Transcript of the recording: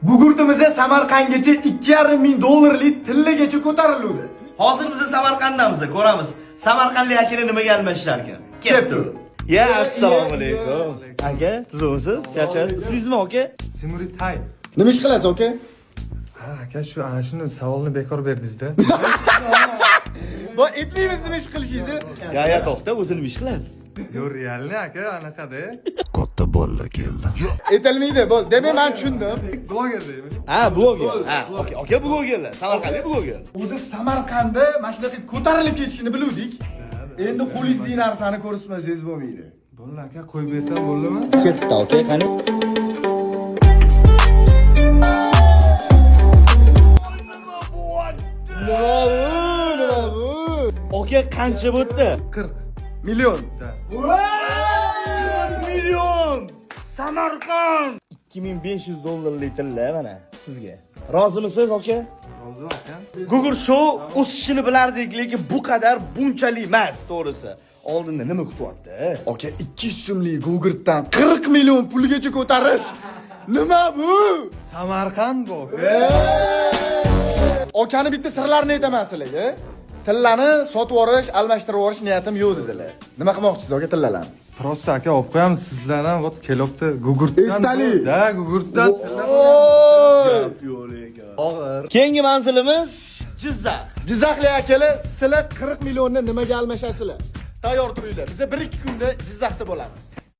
Gugurtimizga Samarqandgacha 2,5 ming dollarlik tillagacha ko'tarildi. Hozir biz Samarqanddamiz, ko'ramiz. Samarqandlik akalar nimaga almashishlar ekan? Ketdi. Ya, assalomu alaykum. Aka, tuzimsiz? Yaxshimisiz? Ismingiz nima, aka? Timuriy Tay. Nima ish qilasiz, aka? Ha, aka ana shuni savolni bekor berdingiz-da. Bu aytmaymiz nima ish qilishingizni. Ya, to'xta, o'zini nima ish qilasiz? Yo, realni aka, anaqada. Katta bolla keldi. Aytilmaydi, bo'z. Demak, men tushundim. Bloger deymi? Ha, bloger. Ha, aka blogerlar. Samarqandlik bloger. O'zi Samarqandda mana shunaqa ko'tarilib ketishini biluvdik. Endi qo'lingizdagi narsani ko'rsatmasangiz bo'lmaydi. Bo'ldi aka, qo'yib bersam bo'ldimi? Ketdi, aka, qani? Nima bu? Aka qancha bo'tdi? 40 Million. Million! Samarqand! 2500 dollarlik tilla mana sizga. Rozimisiz, aka? Rozi aka. Google Show o'sishini bilardik, lekin bu qadar bunchalik emas, to'g'risi. Oldinda nima kutyapti? Aka 200 so'mlik Gugurtdan 40 million pulgacha ko'tarish. Nima bu? Samarqand bu. Okani bitta sirlarini aytaman sizlarga. Tillani sotib yuborish, almashtirib yuborish niyatim yo'q dedilar. Nima qilmoqchisiz aka tillalarni? Prosta aka olib qo'yamiz sizlardan vot kelyapti Gugurtdan. Esdali. Da, Gugurtdan. Og'ir. Keyingi manzilimiz Jizzax. Jizzaxlik akalar, sizlar 40 millionni nimaga almashasizlar? Tayyor turinglar. Biz 1-2 kunda Jizzaxda bo'lamiz.